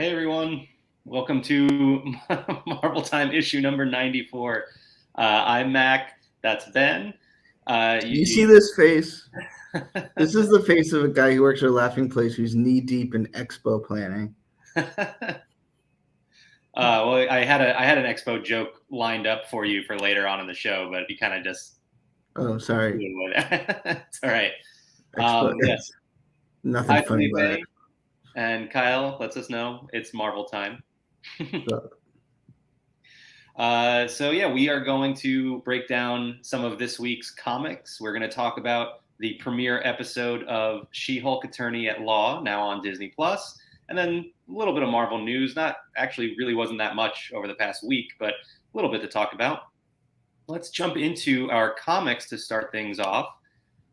Hey everyone, welcome to Marvel Time issue number 94. I'm Mac, that's Ben. You see this face? This is the face of a guy who works at a laughing place who's knee deep in expo planning. Well, I had an expo joke lined up for you for later on in the show, but you kind of just Oh, sorry. it's all right. Expo. Yes. Nothing Hi funny about Felipe and Kyle lets us know it's Marvel time. Expo. So yeah, we are going to break down some of this week's comics. We're going to talk about the premiere episode of She-Hulk Attorney at Law, now on Disney Plus, and then a little bit of Marvel news. Not actually, really wasn't that much over the past week, but a little bit to talk about. Let's jump into our comics to start things off.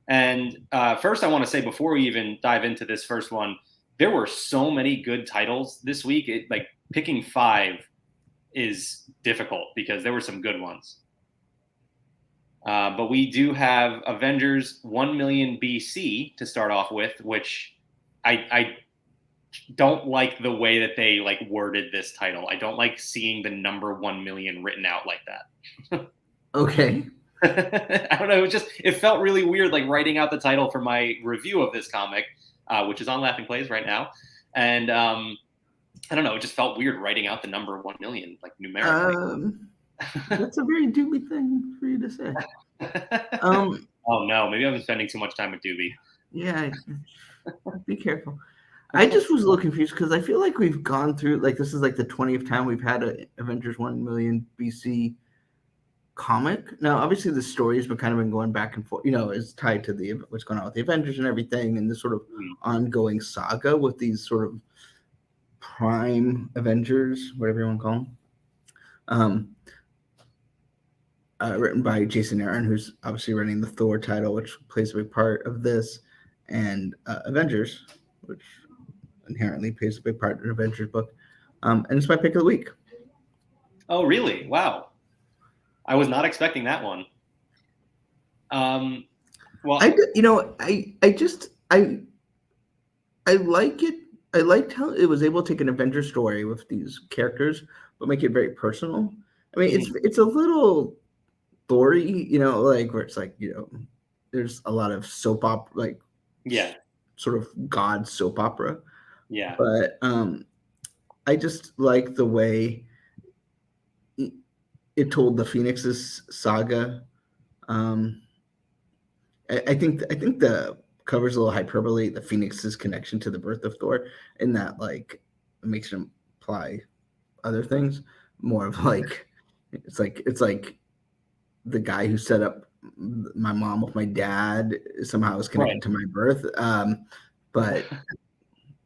And first, I want to say before we even dive into this first one, there were so many good titles this week. Like picking five is difficult because there were some good ones. But we do have Avengers 1 million BC to start off with, which I don't like the way that they like worded this title. I don't like seeing the number 1 million written out like that. Okay. I don't know. It felt really weird, like writing out the title for my review of this comic, which is on Laughing Plays right now. And I don't know. It just felt weird writing out the number 1 million, like numerically. That's a very doobie thing for you to say. Oh no, maybe I've been spending too much time with Doobie. Yeah, be careful. I just was a little confused because I feel like we've gone through, like, this is like the 20th time we've had a Avengers 1 million BC comic. Now, obviously, the story has been kind of been going back and forth, is tied to the what's going on with the Avengers and everything, and this sort of ongoing saga with these sort of prime Avengers, whatever you want to call them. Written by Jason Aaron, who's obviously running the Thor title, which plays a big part of this, and Avengers, which inherently plays a big part in an Avengers book. And it's my pick of the week. Oh, really? Wow. I was not expecting that one. Well, I like it. I liked how it was able to take an Avengers story with these characters, but make it very personal. I mean, it's a little Thory, like where it's like, there's a lot of soap opera, like sort of God soap opera. Yeah. But I just like the way it told the Phoenix's saga. I think the cover's a little hyperbole, the Phoenix's connection to the birth of Thor, in that like it makes it imply other things. More of like it's like the guy who set up my mom with my dad somehow is connected to my birth. But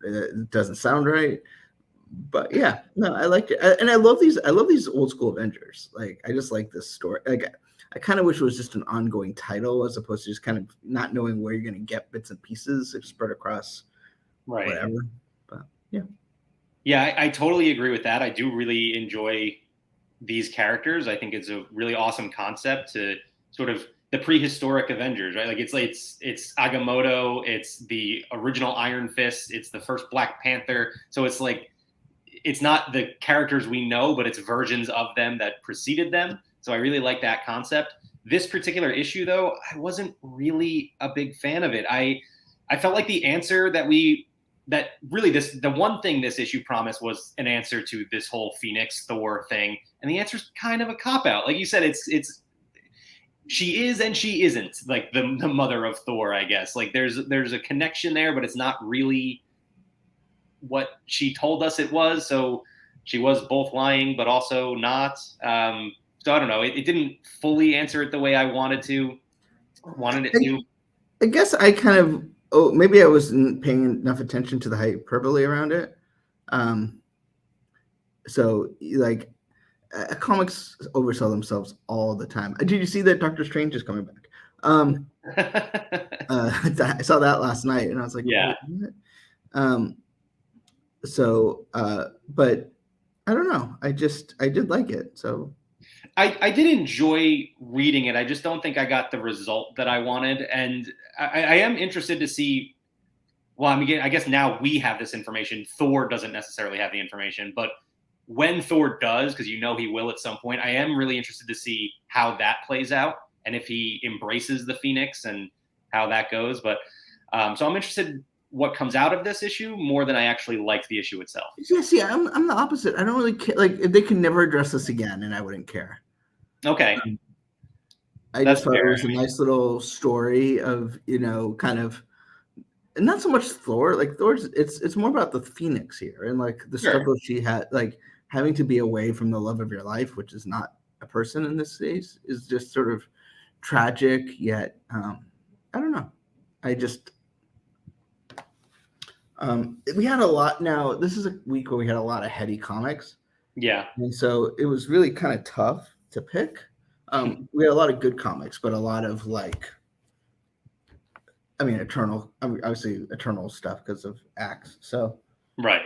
it doesn't sound right. But yeah, no, I liked it, and I love these old school Avengers. Like I just like this story. Like I kind of wish it was just an ongoing title as opposed to just kind of not knowing where you're going to get bits and pieces spread across whatever. But yeah. Yeah, I totally agree with that. I do really enjoy these characters. I think it's a really awesome concept to sort of the prehistoric Avengers, right? Like it's Agamotto, it's the original Iron Fist, it's the first Black Panther. So it's like it's not the characters we know, but it's versions of them that preceded them. So I really like that concept. This particular issue, though, I wasn't really a big fan of it. I felt like the answer that the one thing this issue promised was an answer to this whole Phoenix Thor thing, and the answer is kind of a cop out. Like you said, it's she is and she isn't, like the mother of Thor, I guess. Like there's a connection there, but it's not really what she told us it was. So she was both lying, but also not. So I don't know. It didn't fully answer it the way I wanted it to. I guess I kind of maybe I wasn't paying enough attention to the hyperbole around it. So like comics oversell themselves all the time. Did you see that Doctor Strange is coming back? I saw that last night, and I was like, yeah. But I don't know. I did like it. So I did enjoy reading it. I just don't think I got the result that I wanted. And I am interested to see well, I mean, I guess now we have this information. Thor doesn't necessarily have the information, but when Thor does, because he will at some point, I am really interested to see how that plays out and if he embraces the Phoenix and how that goes. But so I'm interested what comes out of this issue more than I actually liked the issue itself. Yeah, see, I'm the opposite. I don't really care. Like, they can never address this again, and I wouldn't care. Okay. I just thought it was a nice little story of, kind of, and not so much Thor. Like, Thor's, it's more about the Phoenix here and like the struggle she had, like having to be away from the love of your life, which is not a person in this case, is just sort of tragic. Yet, I don't know. I just, we had a lot. Now, this is a week where we had a lot of heady comics. Yeah. And so it was really kind of tough to pick. We had a lot of good comics, but a lot of obviously Eternal stuff because of A.X.E. So right.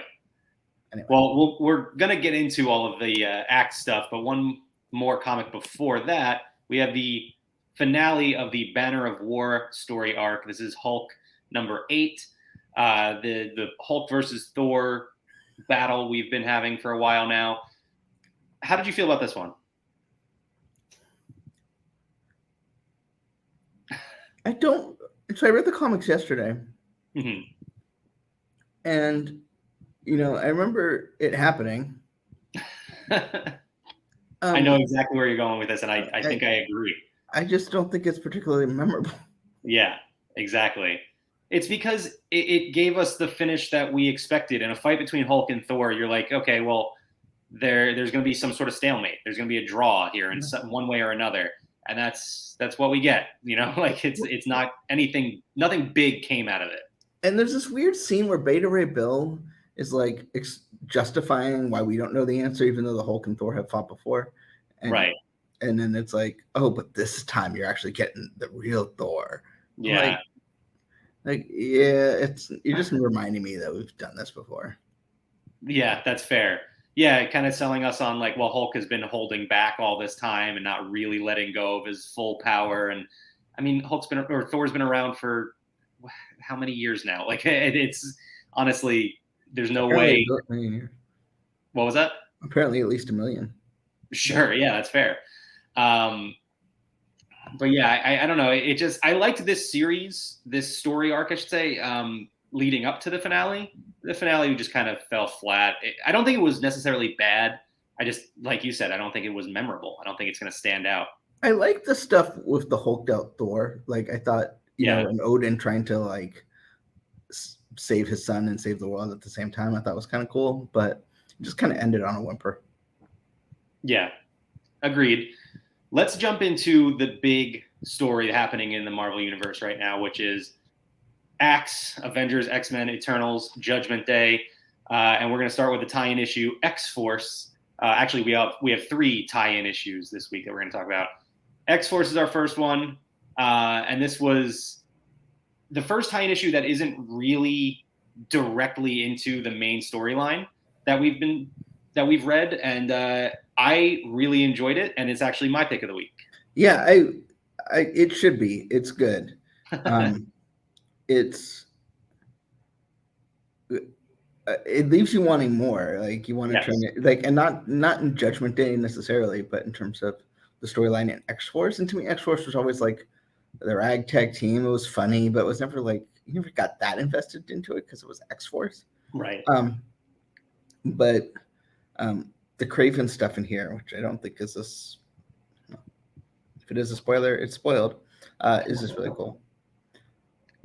Anyway. Well, we're gonna get into all of the A.X.E. stuff, but one more comic before that, we have the finale of the Banner of War story arc. This is Hulk number 8, the Hulk versus Thor battle we've been having for a while now. How did you feel about this one? So I read the comics yesterday. Mm-hmm. And, I remember it happening. I know exactly where you're going with this, and I think I agree. I just don't think it's particularly memorable. Yeah, exactly. It's because it gave us the finish that we expected. In a fight between Hulk and Thor, you're like, okay, well, there's going to be some sort of stalemate. There's going to be a draw here in one way or another. And that's what we get, like it's not nothing big came out of it. And there's this weird scene where Beta Ray Bill is like justifying why we don't know the answer, even though the Hulk and Thor have fought before. And, right. And then it's like, oh, but this time you're actually getting the real Thor. Yeah. You're just reminding me that we've done this before. Yeah, that's fair. Yeah, kind of selling us on like, well, Hulk has been holding back all this time and not really letting go of his full power. And I mean, Thor's been around for how many years now? Like, it's honestly, there's no way. What was that? Apparently, at least 1 million. Sure, yeah, that's fair. But yeah, I don't know. I liked this series, this story arc, I should say, leading up to the finale. The finale just kind of fell flat. I don't think it was necessarily bad. I just, like you said, I don't think it was memorable. I don't think it's going to stand out. I like the stuff with the hulked out Thor. Like, I thought, and Odin trying to save his son and save the world at the same time, I thought was kind of cool, but it just kind of ended on a whimper. Yeah, agreed. Let's jump into the big story happening in the Marvel Universe right now, which is A.X.E, Avengers, X-Men, Eternals, Judgment Day. And we're going to start with the tie-in issue, X-Force. Actually, we have 3 tie-in issues this week that we're going to talk about. X-Force is our first one. And this was the first tie-in issue that isn't really directly into the main storyline that we've read. And I really enjoyed it. And it's actually my pick of the week. Yeah, it should be. It's good. It leaves you wanting more. Like, you want to try to, and not in Judgment Day necessarily, but in terms of the storyline in X-Force. And to me, X-Force was always like the ragtag team. It was funny, but it was never like, you never got that invested into it because it was X-Force. Right. But the Kraven stuff in here, which I don't think is this. If it is a spoiler, it's spoiled. Is this really cool?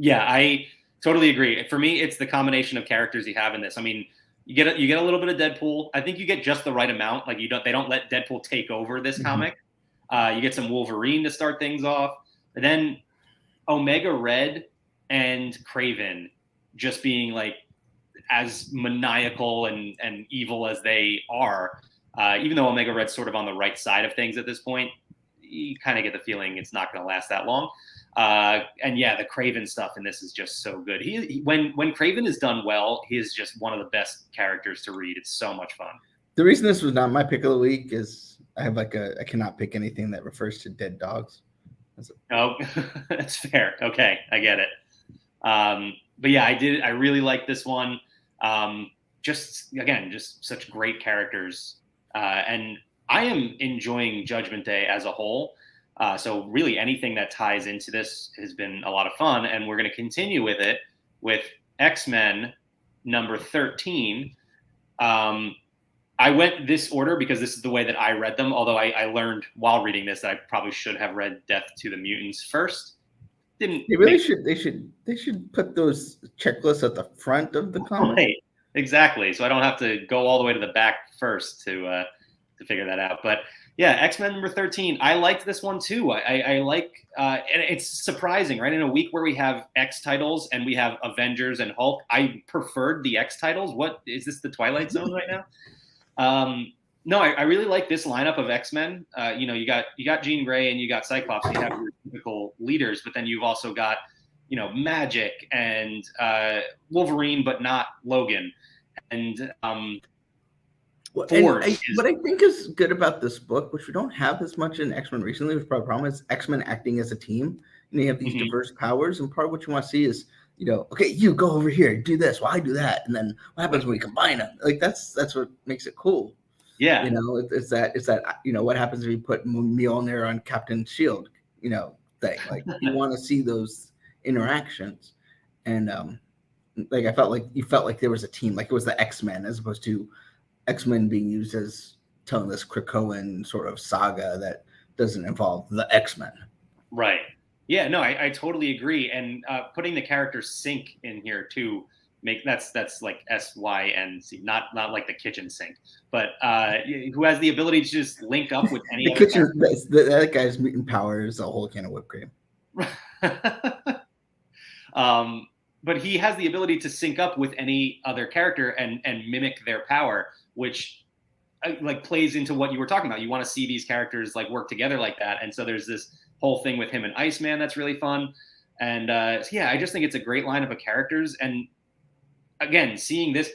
Yeah, I totally agree. For me, it's the combination of characters you have in this. I mean, you get a little bit of Deadpool. I think you get just the right amount. Like, they don't let Deadpool take over this comic. You get some Wolverine to start things off, and then Omega Red and Kraven just being like as maniacal and evil as they are. Even though Omega Red's sort of on the right side of things at this point, you kind of get the feeling it's not going to last that long. And yeah, the Kraven stuff in this is just so good. When Kraven is done well, he is just one of the best characters to read. It's so much fun. The reason this was not my pick of the week is I have I cannot pick anything that refers to dead dogs. Oh, that's fair. Okay, I get it. but yeah, I really like this one. Just again, just such great characters, and I am enjoying Judgment Day as a whole. So really, anything that ties into this has been a lot of fun, and we're going to continue with it with X-Men number 13. I went this order because this is the way that I read them. Although I learned while reading this that I probably should have read Death to the Mutants first. Didn't They really should. They should put those checklists at the front of the comic. Right, exactly. So I don't have to go all the way to the back first to figure that out. But yeah, X-Men number 13. I liked this one too. I like, and it's surprising, right? In a week where we have X titles and we have Avengers and Hulk, I preferred the X titles. What is this? The Twilight Zone right now? No, I really like this lineup of X-Men. You got Jean Grey and you got Cyclops. So you have your typical leaders, but then you've also got Magic and Wolverine, but not Logan. And what I think is good about this book, which we don't have as much in X-Men recently, which probably the problem is X-Men acting as a team. And you have these diverse powers, and part of what you want to see is, okay, you go over here, do this, well, I do that, and then what happens when we combine them? Like that's what makes it cool. Yeah, it's that what happens if you put Mjolnir on Captain Shield, thing. Like you want to see those interactions, and I felt like you felt like there was a team, like it was the X-Men as opposed to X-Men being used as telling this Krakoan sort of saga that doesn't involve the X-Men. Right. Yeah, no, I totally agree. And putting the character Sync in here too, that's like SYNC, not like the kitchen sink, but who has the ability to just link up with any the other kitchen. That guy's mutant power is a whole can of whipped cream. But he has the ability to sync up with any other character and mimic their power, which like plays into what you were talking about. You want to see these characters like work together like that. And so there's this whole thing with him and Iceman that's really fun. And I just think it's a great lineup of characters. And again, seeing this,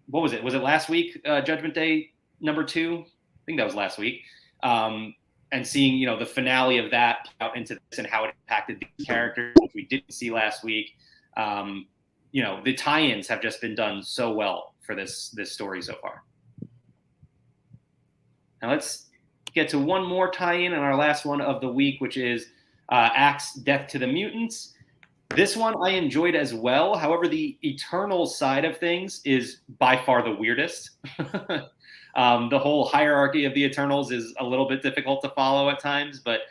what was it? Was it last week, Judgment Day number 2? I think that was last week. And seeing, the finale of that out into this and how it impacted these characters, which we didn't see last week. The tie-ins have just been done so well for this story so far. Now let's get to one more tie-in and our last one of the week, which is A.X.E Death to the Mutants. This one I enjoyed as well. However, the Eternal side of things is by far the weirdest. The whole hierarchy of the Eternals is a little bit difficult to follow at times, but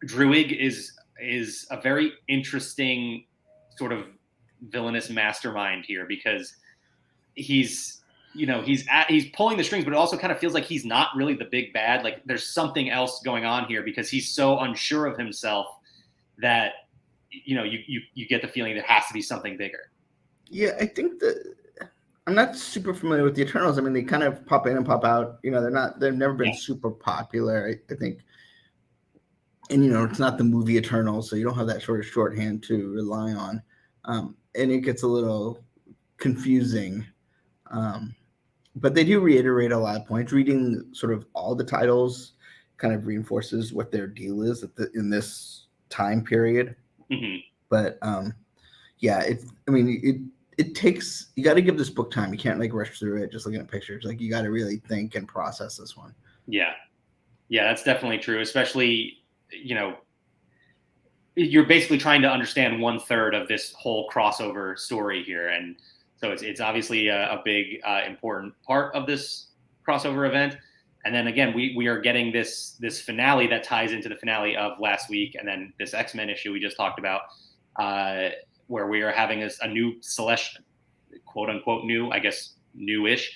Druig is a very interesting sort of villainous mastermind here because he's pulling the strings, but it also kind of feels like he's not really the big bad. Like there's something else going on here because he's so unsure of himself that you get the feeling there has to be something bigger. Yeah, I think that I'm not super familiar with the Eternals. I mean, they kind of pop in and pop out. They've never been super popular, I think. And, it's not the movie Eternals, so you don't have that sort of shorthand to rely on. And it gets a little confusing. But they do reiterate a lot of points. Reading sort of all the titles kind of reinforces what their deal is in this time period. Mm-hmm. But, it takes, you got to give this book time. You can't rush through it just looking at pictures. You got to really think and process this one. Yeah, that's definitely true. Especially, you're basically trying to understand 1/3 of this whole crossover story here. And so it's obviously a big, important part of this crossover event. And then again, we are getting this finale that ties into the finale of last week. And then this X-Men issue we just talked about, where we are having a new celestial, quote unquote new, I guess newish,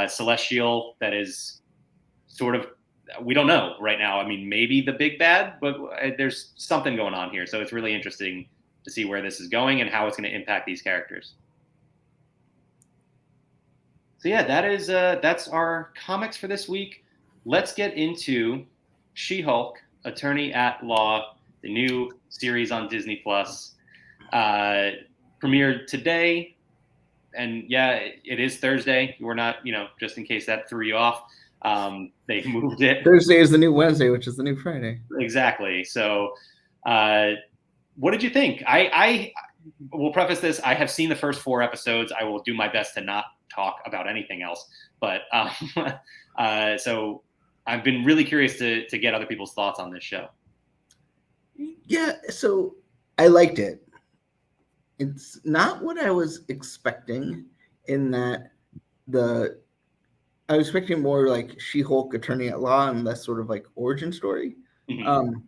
celestial that is sort of, we don't know right now. I mean, maybe the big bad, but there's something going on here. So it's really interesting to see where this is going and how it's going to impact these characters. So yeah, that's our comics for this week. Let's get into She-Hulk, Attorney at Law, the new series on Disney Plus. Premiered today, and yeah, it is Thursday. We're not, just in case that threw you off. They moved it. Thursday is the new Wednesday, which is the new Friday. Exactly. So, what did you think? I we'll preface this. I have seen the first 4 episodes. I will do my best to not talk about anything else. But so I've been really curious to get other people's thoughts on this show. Yeah, so I liked it. It's not what I was expecting, in that I was expecting more like She-Hulk attorney at law and less sort of like origin story. Mm-hmm.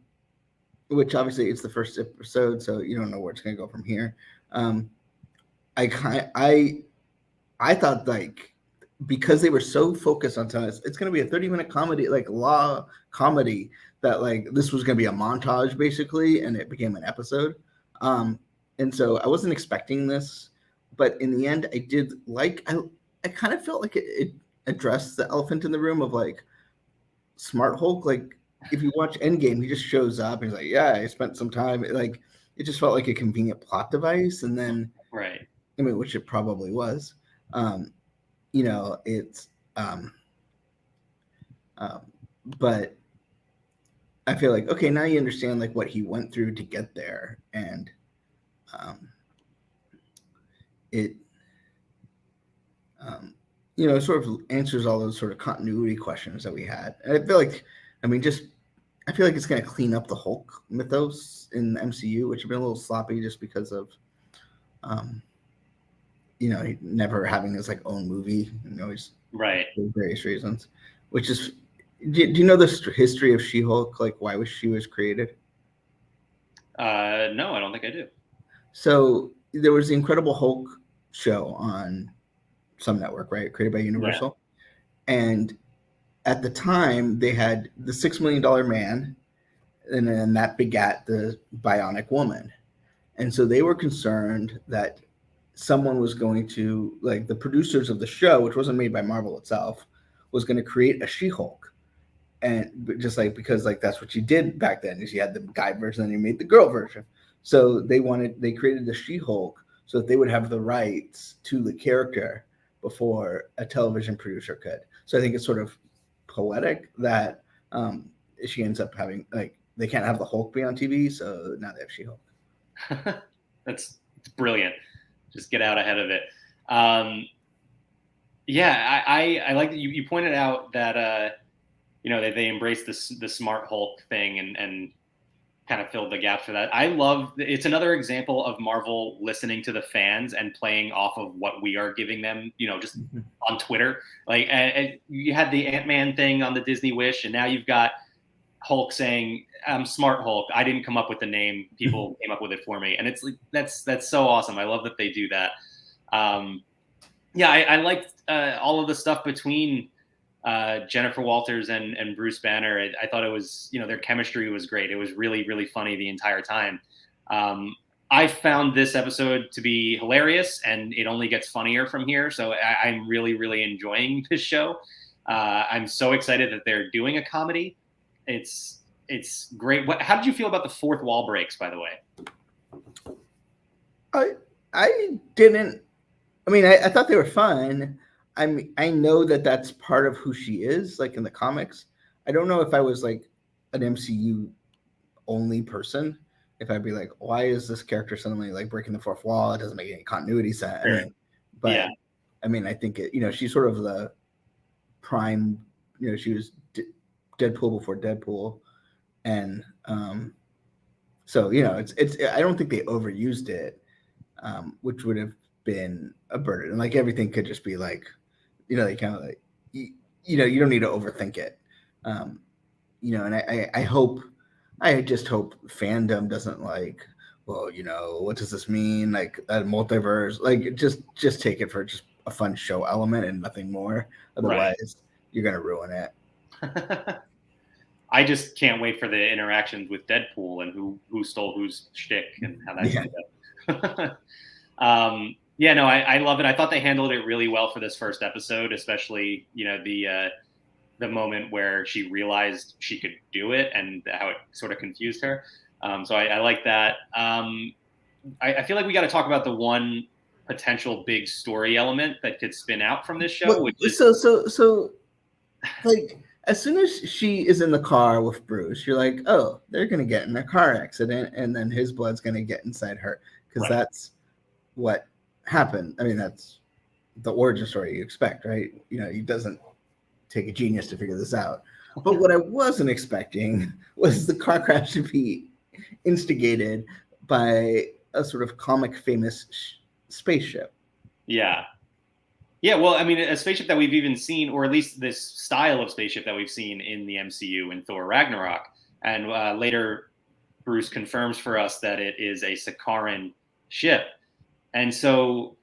Which obviously it's the first episode, so you don't know where it's going to go from here. I thought, like, because they were so focused on telling us it's going to be a 30-minute comedy, like law comedy, that like this was going to be a montage basically, and it became an episode. And so I wasn't expecting this, but in the end, I did like. I kind of felt like it addressed the elephant in the room of like Smart Hulk. Like, if you watch Endgame, he just shows up. And he's like, "Yeah, I spent some time." Like, it just felt like a convenient plot device, and then, Right. I mean, which it probably was. You know, it's, but I feel like, okay, now you understand like what he went through to get there, and it, you know, sort of answers all those sort of continuity questions that we had. And I feel like, I mean, just I feel like it's going to clean up the Hulk mythos in the MCU, which have been a little sloppy just because of, you know, never having his like own movie, you know, right, for various reasons. Which is, do you know the history of She-Hulk? Like, why she was created? No, I don't think I do. So there was the Incredible Hulk show on some network, right? Created by Universal, and at the time they had the $6 Million Man, and then that begat the Bionic Woman. And so they were concerned that someone was going to, like, the producers of the show, which wasn't made by Marvel itself, was going to create a She-Hulk. And just like, because like that's what you did back then, is you had the guy version and you made the girl version. So they created the She-Hulk so that they would have the rights to the character before a television producer could. So I think it's sort of poetic that she ends up having, like, they can't have the Hulk be on TV, so now they have She-Hulk. That's brilliant. Just get out ahead of it. Yeah, I like that you pointed out that you know, they embraced the Smart Hulk thing and kind of filled the gaps for that. I love, it's another example of Marvel listening to the fans and playing off of what we are giving them, you know, just on Twitter. Like, and you had the Ant-Man thing on the Disney Wish, and now you've got Hulk saying, "I'm Smart Hulk. I didn't come up with the name. People came up with it for me." And it's like, that's so awesome. I love that they do that. Yeah, I liked all of the stuff between Jennifer Walters and Bruce Banner. I thought it was, you know, their chemistry was great. It was really, really funny the entire time. I found this episode to be hilarious, and it only gets funnier from here. So I'm really, really enjoying this show. I'm so excited that they're doing a comedy. It's great. How did you feel about the fourth wall breaks, by the way? I didn't. I mean, I thought they were fun. I know that that's part of who she is, like in the comics. I don't know if I was like an MCU only person, if I'd be like, why is this character suddenly like breaking the fourth wall? It doesn't make any continuity sense. Sure. I mean, but yeah. I mean, I think it, you know, she's sort of the prime, you know, she was Deadpool before Deadpool. And so, you know, it's I don't think they overused it, which would have been a burden. And like everything could just be like, you know, they kind of like, you know, you don't need to overthink it. You know, and I just hope fandom doesn't like, well, you know, what does this mean? Like a multiverse, like just take it for just a fun show element and nothing more. Otherwise, you're going to ruin it. I just can't wait for the interactions with Deadpool and who stole whose shtick and how that yeah, no, I love it. I thought they handled it really well for this first episode, especially, you know, the moment where she realized she could do it and how it sort of confused her. So I like that. I feel like we got to talk about the one potential big story element that could spin out from this show. Which is... So like, as soon as she is in the car with Bruce, you're like, oh, they're going to get in a car accident, and then his blood's going to get inside her. because Right. that's what happened. I mean, that's the origin story you expect, right? He doesn't take a genius to figure this out. But what I wasn't expecting was the car crash to be instigated by a sort of comic famous spaceship. Yeah. Yeah, well, I mean, a spaceship that we've even seen, or at least this style of spaceship that we've seen in the MCU in Thor Ragnarok. And later, Bruce confirms for us that it is a Sakaran ship. And so,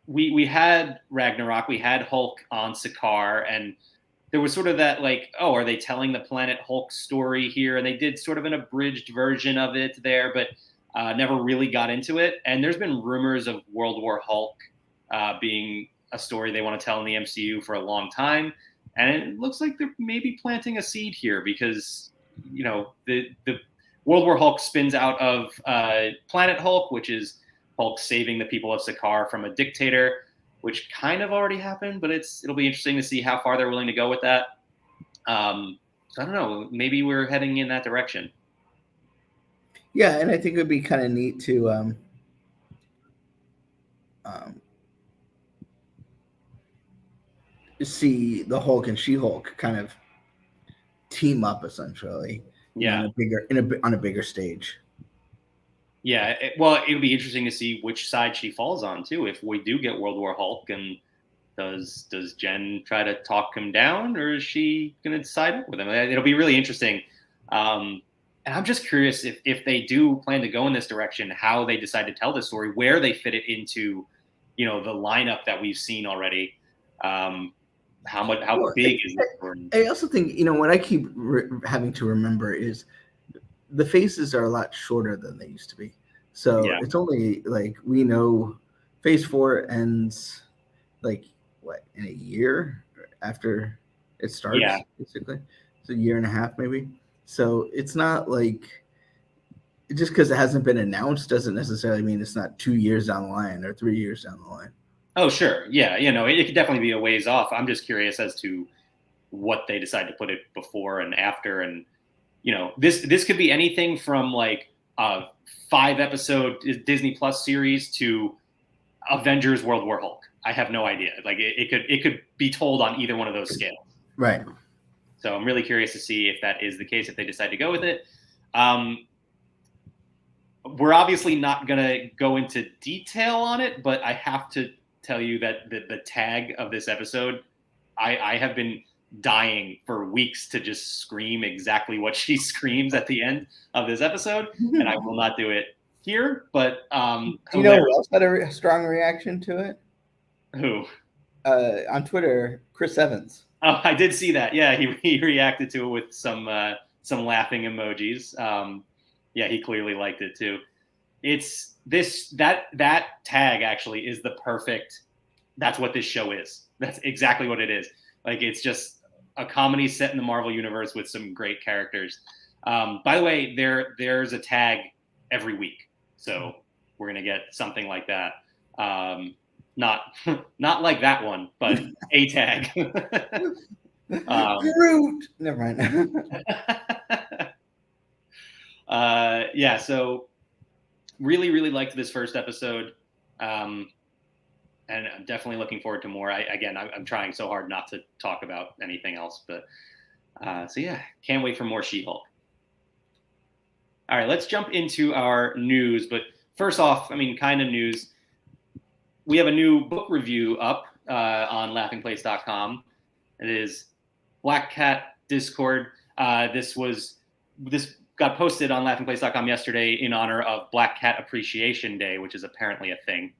we had Ragnarok, we had Hulk on Sakaar, and there was sort of that like, oh, are they telling the Planet Hulk story here? And they did sort of an abridged version of it there, but never really got into it. And there's been rumors of World War Hulk being a story they want to tell in the MCU for a long time. And it looks like they're maybe planting a seed here because, the World War Hulk spins out of Planet Hulk, which is Hulk saving the people of Sakaar from a dictator, which kind of already happened, but it'll be interesting to see how far they're willing to go with that. So I don't know. Maybe we're heading in that direction. Yeah, and I think it would be kind of neat to see the Hulk and She-Hulk kind of team up essentially. Yeah. On a bigger stage. Yeah. Well, it'll be interesting to see which side she falls on too. If we do get World War Hulk, and does Jen try to talk him down, or is she going to side up with him? It'll be really interesting. And I'm just curious if they do plan to go in this direction, how they decide to tell this story, where they fit it into, the lineup that we've seen already. How big is the story? I also think, what I keep having to remember is the faces are a lot shorter than they used to be. So It's only like, we know Phase 4 ends like in a year after it starts, basically. It's a year and a half maybe. So it's not like, just because it hasn't been announced doesn't necessarily mean it's not 2 years down the line or 3 years down the line. Oh, sure. Yeah. It could definitely be a ways off. I'm just curious as to what they decide to put it before and after. And, this could be anything from like a 5-episode Disney Plus series to Avengers World War Hulk. I have no idea. Like it could be told on either one of those scales. Right. So I'm really curious to see if that is the case, if they decide to go with it. We're obviously not going to go into detail on it, but I have to tell you that the tag of this episode, I have been dying for weeks to just scream exactly what she screams at the end of this episode, and I will not do it here. But do you know who else had a strong reaction to it? Who? On Twitter, Chris Evans. Oh, I did see that. Yeah, he reacted to it with some laughing emojis. Yeah, he clearly liked it too. It's that tag actually is the perfect. That's what this show is. That's exactly what it is. Like, it's just a comedy set in the Marvel universe with some great characters. By the way, there's a tag every week, so we're gonna get something like that. Not like that one, but a tag. Groot. Never mind. Yeah, so really, really liked this first episode. And I'm definitely looking forward to more. I'm trying so hard not to talk about anything else, but so yeah, can't wait for more She-Hulk. All right, let's jump into our news. But first off, kind of news. We have a new book review up on laughingplace.com. It is Black Cat Discord. This got posted on laughingplace.com yesterday in honor of Black Cat Appreciation Day, which is apparently a thing.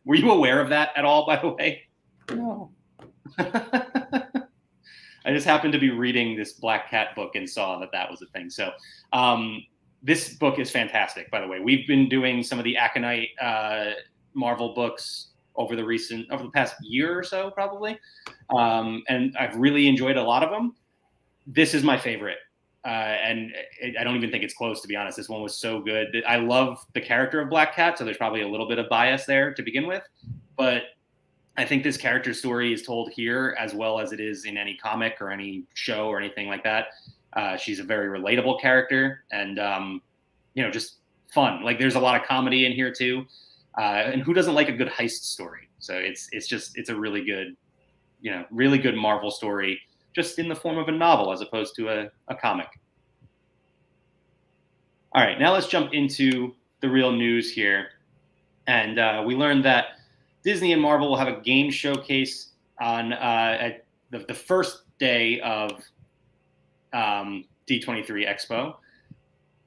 Were you aware of that at all, by the way? No. I just happened to be reading this Black Cat book and saw that was a thing. So this book is fantastic, by the way. We've been doing some of the A.K.E Marvel books over the past year or so, probably. And I've really enjoyed a lot of them. This is my favorite. And I don't even think it's close, to be honest. This one was so good. I love the character of Black Cat, so there's probably a little bit of bias there to begin with. But I think this character story is told here as well as it is in any comic or any show or anything like that. She's a very relatable character and, just fun. Like there's a lot of comedy in here too, and who doesn't like a good heist story? So it's a really good, really good Marvel story, just in the form of a novel as opposed to a comic. All right, now let's jump into the real news here. And we learned that Disney and Marvel will have a game showcase on at the first day of D23 Expo.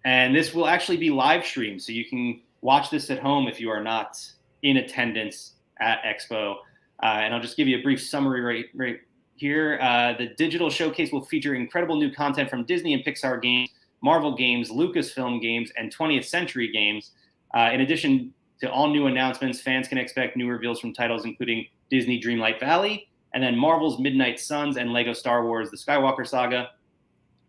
And this will actually be live streamed, so you can watch this at home if you are not in attendance at Expo. And I'll just give you a brief summary right here. The digital showcase will feature incredible new content from Disney and Pixar games, Marvel games, Lucasfilm games, and 20th Century games. In addition to all new announcements, fans can expect new reveals from titles including Disney Dreamlight Valley, and then Marvel's Midnight Suns and Lego Star Wars The Skywalker Saga,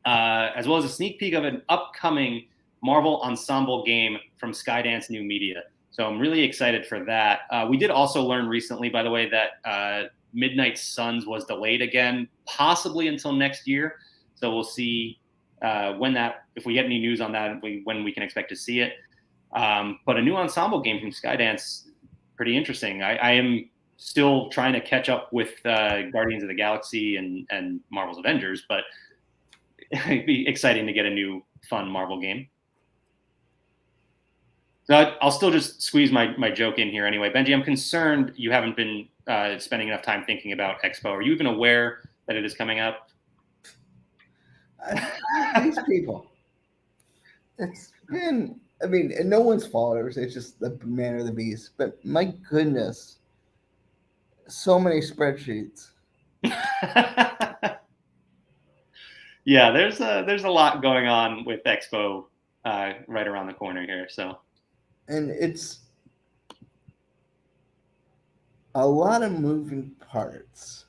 as well as a sneak peek of an upcoming Marvel Ensemble game from Skydance New Media. So I'm really excited for that. We did also learn recently, by the way, that Midnight Suns was delayed again, possibly until next year. So we'll see if we get any news on that, when we can expect to see it. But a new Ensemble game from Skydance, pretty interesting. I am still trying to catch up with Guardians of the Galaxy and Marvel's Avengers, but it'd be exciting to get a new fun Marvel game. So I'll still just squeeze my joke in here anyway. Benji, I'm concerned you haven't been spending enough time thinking about Expo. Are you even aware that it is coming up? These people. It's been, I mean, no one's fault. It's just the man or the beast. But my goodness, so many spreadsheets. Yeah, there's a lot going on with Expo right around the corner here. So, and it's a lot of moving parts.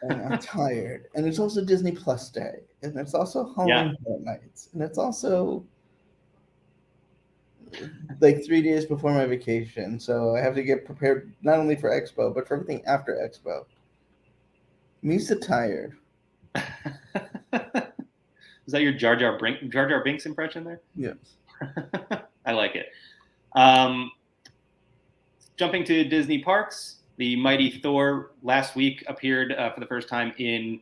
And I'm tired. And it's also Disney Plus Day. And it's also Halloween Horror Nights. And it's also like 3 days before my vacation. So I have to get prepared not only for Expo, but for everything after Expo. I'm so tired. Is that your Jar Jar Binks impression there? Yes. I like it. Jumping to Disney parks, the Mighty Thor last week appeared for the first time in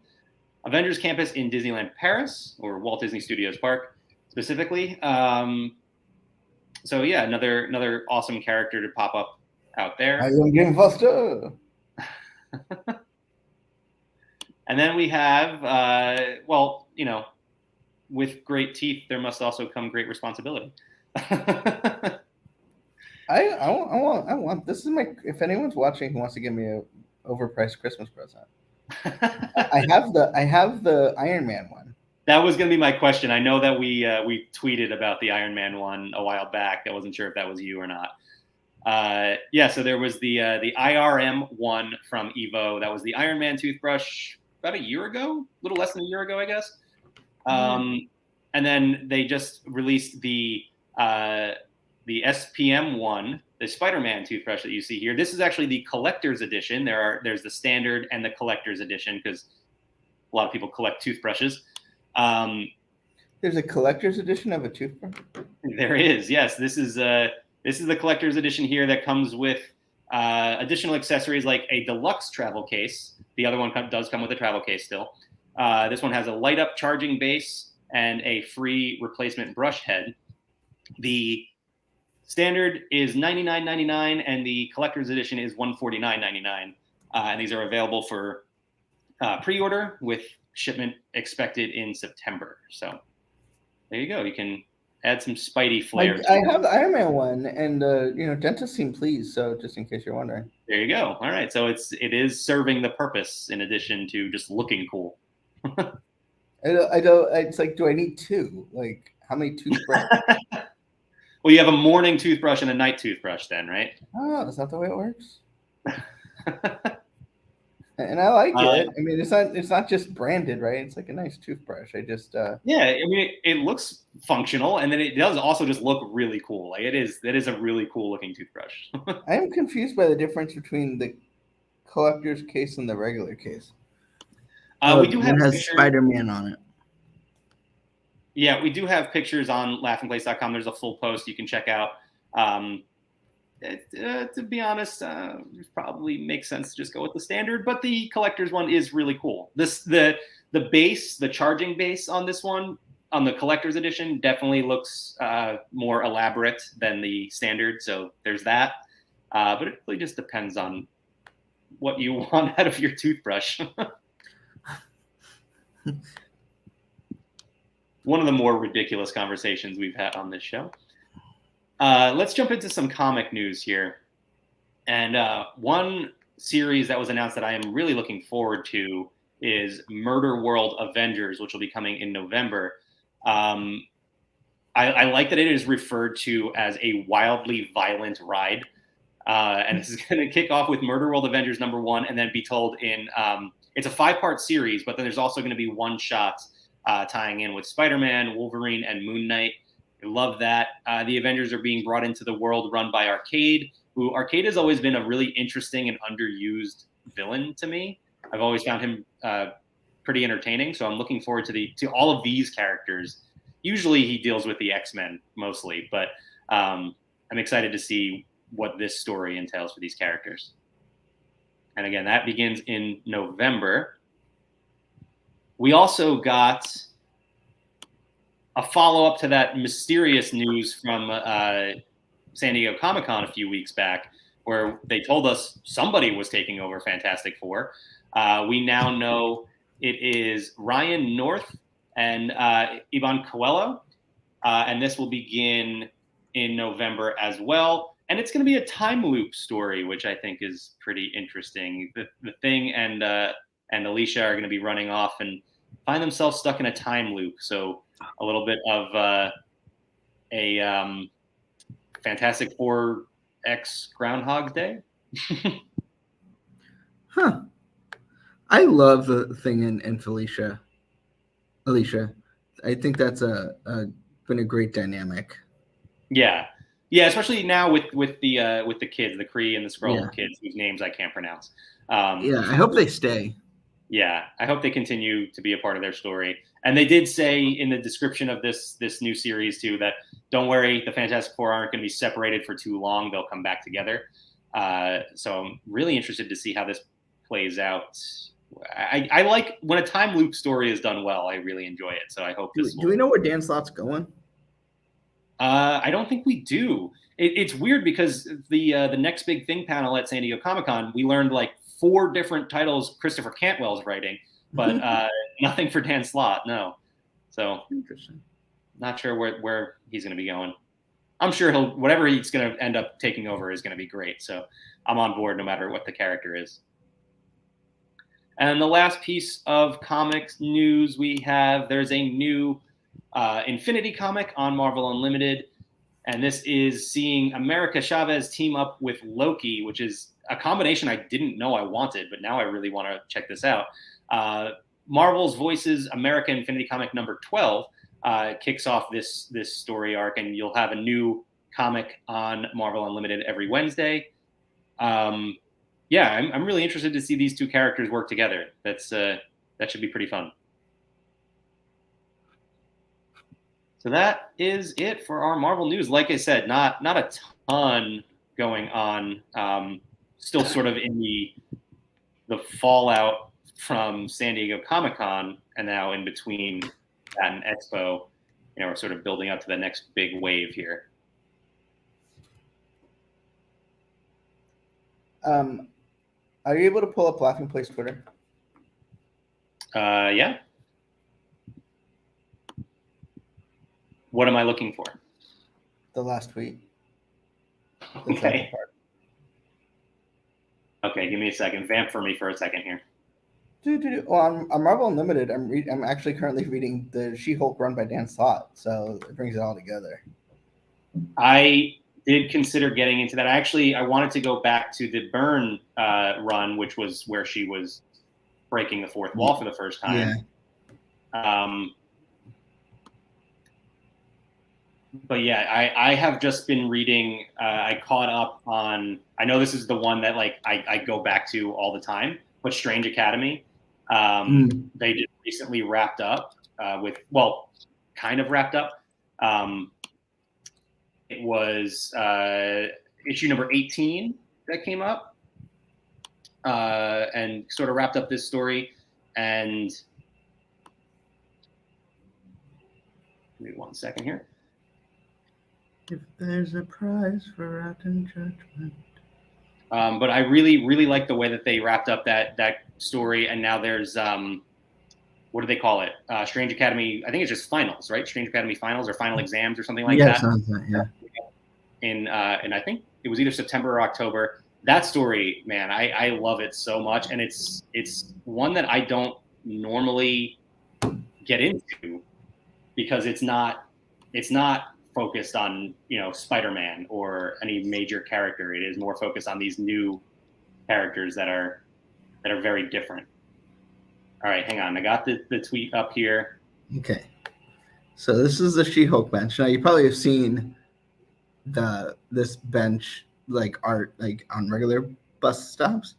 Avengers Campus in Disneyland Paris, or Walt Disney Studios Park specifically. So yeah, another awesome character to pop up out there. I am Jim Foster. And then we have, with great teeth, there must also come great responsibility. I want. This is my. If anyone's watching who wants to give me a overpriced Christmas present, I have the Iron Man one. That was going to be my question. I know that we tweeted about the Iron Man one a while back. I wasn't sure if that was you or not. So there was the IRM one from Evo. That was the Iron Man toothbrush about a year ago, a little less than a year ago, I guess. And then they just released the SPM one, the Spider-Man toothbrush that you see here. This is actually the collector's edition. There's the standard and the collector's edition because a lot of people collect toothbrushes. There's a collector's edition of a toothbrush? There is, yes. This is the collector's edition here that comes with additional accessories like a deluxe travel case. The other one does come with a travel case still. This one has a light-up charging base and a free replacement brush head. The standard is $99.99 and the collector's edition is $149.99. And these are available for pre-order with shipment expected in September. So there you go. You can add some Spidey flair. I have the Iron Man one, and dentists seem pleased. So just in case you're wondering, there you go. All right, so it is serving the purpose in addition to just looking cool. I don't. It's like, do I need two? Like, how many toothbrushes? Well, you have a morning toothbrush and a night toothbrush, then, right? Oh, is that the way it works? And I like it. I mean, it's not just branded, right? It's like a nice toothbrush. I just yeah. I mean, it looks functional, and then it does also just look really cool. Like it is a really cool looking toothbrush. I am confused by the difference between the collector's case and the regular case. We do have it has Spider-Man on it. Yeah, we do have pictures on laughingplace.com. There's a full post you can check out. To be honest, it probably makes sense to just go with the standard, but the collector's one is really cool. The base, the charging base on this one, on the collector's edition, definitely looks more elaborate than the standard. So there's that. But it really just depends on what you want out of your toothbrush. One of the more ridiculous conversations we've had on this show. Let's jump into some comic news here. And one series that was announced that I am really looking forward to is Murder World Avengers, which will be coming in November. I like that it is referred to as a wildly violent ride. And this is going to kick off with Murder World Avengers #1 and then be told in it's a 5-part series, but then there's also going to be one shot tying in with Spider-Man, Wolverine, and Moon Knight. I love that. The Avengers are being brought into the world run by Arcade, who Arcade has always been a really interesting and underused villain to me. I've always found him pretty entertaining, so I'm looking forward to all of these characters. Usually he deals with the X-Men mostly, but I'm excited to see what this story entails for these characters. And again, that begins in November. We also got a follow-up to that mysterious news from San Diego Comic-Con a few weeks back, where they told us somebody was taking over Fantastic Four. We now know it is Ryan North and Ivan Coelho, and this will begin in November as well. And it's going to be a time loop story, which I think is pretty interesting. The Thing and Alicia are going to be running off and find themselves stuck in a time loop. So a little bit of a Fantastic Four X Groundhog Day. Huh. I love the Thing and Alicia. I think that's been a great dynamic. Yeah, especially now with the kids, the Kree and the Skrull kids whose names I can't pronounce. I hope they stay. Yeah, I hope they continue to be a part of their story. And they did say in the description of this new series too that don't worry, the Fantastic Four aren't going to be separated for too long. They'll come back together. So I'm really interested to see how this plays out. I like when a time loop story is done well. I really enjoy it. So I hope this. Do we know where Dan Slott's going? I don't think we do. It's weird because the next big thing panel at San Diego Comic-Con, we learned like 4 different titles Christopher Cantwell's writing, but nothing for Dan Slott. No. So interesting. Not sure where he's going to be going. I'm sure whatever he's going to end up taking over is going to be great. So I'm on board no matter what the character is. And the last piece of comics news we have, there's a new Infinity comic on Marvel Unlimited. And this is seeing America Chavez team up with Loki, which is a combination I didn't know I wanted, but now I really want to check this out. Marvel's Voices America Infinity comic #12 kicks off this story arc, and you'll have a new comic on Marvel Unlimited every Wednesday. I'm really interested to see these two characters work together. That should be pretty fun. So that is it for our Marvel news. Like I said, not a ton going on. Still sort of in the fallout from San Diego Comic-Con, and now in between that and Expo, we're sort of building up to the next big wave here. Are you able to pull up Laughing Place Twitter? Yeah. What am I looking for? The last tweet. Okay. Okay, give me a second. Vamp for me for a second here. Well, on Marvel Unlimited, I'm actually currently reading the She-Hulk run by Dan Slott, so it brings it all together. I did consider getting into that. I wanted to go back to the Byrne run, which was where she was breaking the fourth wall for the first time. Yeah. But yeah, I have just been reading. I caught up on. I know this is the one that I go back to all the time. But Strange Academy, they just recently wrapped up with kind of wrapped up. It was issue number 18 that came up and sort of wrapped up this story. And give me 1 second here. If there's a prize for rotten judgment. But I really, really like the way that they wrapped up that story. And now there's what do they call it? Strange Academy. I think it's just finals, right? Strange Academy finals or final exams or something like that. Yeah. And I think it was either September or October. That story, man, I love it so much, and it's one that I don't normally get into because it's not focused on Spider-Man or any major character. It is more focused on these new characters that are very different. All right, hang on. I got the tweet up here. Okay, so this is the She-Hulk bench. Now you probably have seen this bench like art like on regular bus stops,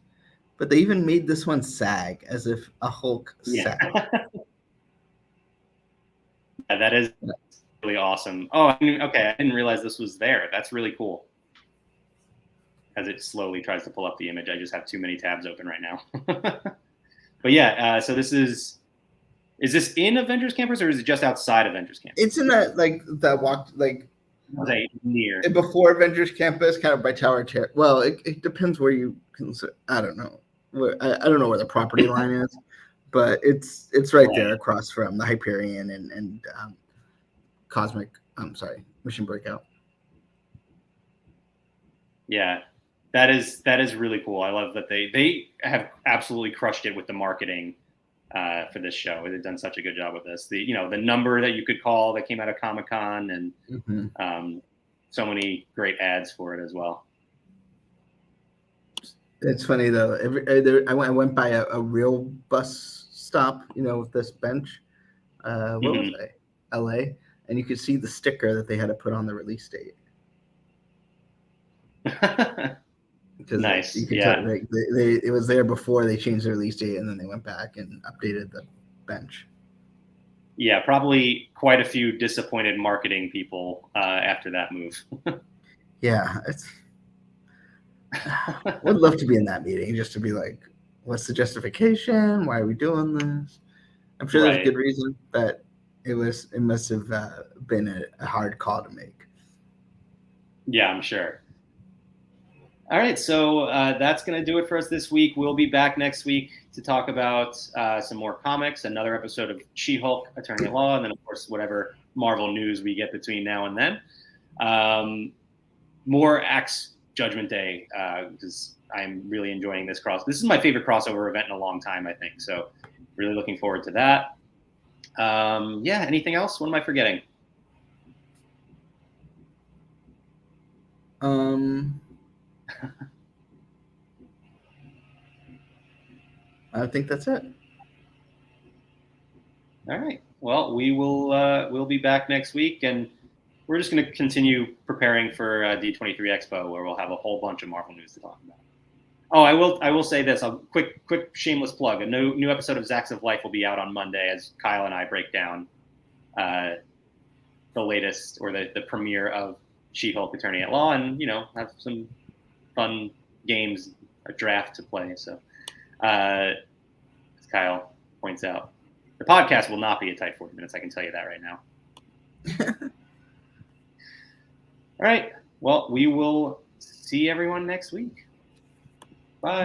but they even made this one sag as if a Hulk sag. Yeah, that is really awesome. Oh, okay. I didn't realize this was there. That's really cool. As it slowly tries to pull up the image, I just have too many tabs open right now. But yeah, so is this in Avengers Campus or is it just outside Avengers Campus? It's in that walk near before Avengers Campus, kind of by Tower. Well, it depends where you consider. I don't know. I don't know where the property line is, but it's right there across from the Hyperion and Cosmic. Mission Breakout. Yeah. That is really cool. I love that they have absolutely crushed it with the marketing for this show. They've done such a good job with this. The number that you could call that came out of Comic-Con and so many great ads for it as well. It's funny though. I went by a real bus stop, with this bench. What was it? LA, and you could see the sticker that they had to put on the release date. Nice. Tell, it was there before they changed the release date, and then they went back and updated the bench. Yeah, probably quite a few disappointed marketing people after that move. Yeah, would love to be in that meeting just to be like, what's the justification? Why are we doing this? I'm sure there's a good reason, but it must have been a hard call to make. Yeah, I'm sure. All right, so that's going to do it for us this week. We'll be back next week to talk about some more comics, another episode of She-Hulk, Attorney at Law, and then, of course, whatever Marvel news we get between now and then. More A.X.E Judgment Day, because I'm really enjoying this This is my favorite crossover event in a long time, I think. So really looking forward to that. Yeah, anything else? What am I forgetting? I think that's it. All right. Well, we'll be back next week, and we're just going to continue preparing for D23 Expo, where we'll have a whole bunch of Marvel news to talk about. Oh, I will say this. A quick shameless plug. A new episode of Zacks of Life will be out on Monday as Kyle and I break down the latest or the premiere of She-Hulk, Attorney at Law, and have some fun games, a draft to play. So, as Kyle points out, the podcast will not be a tight 40 minutes. I can tell you that right now. All right. Well, we will see everyone next week.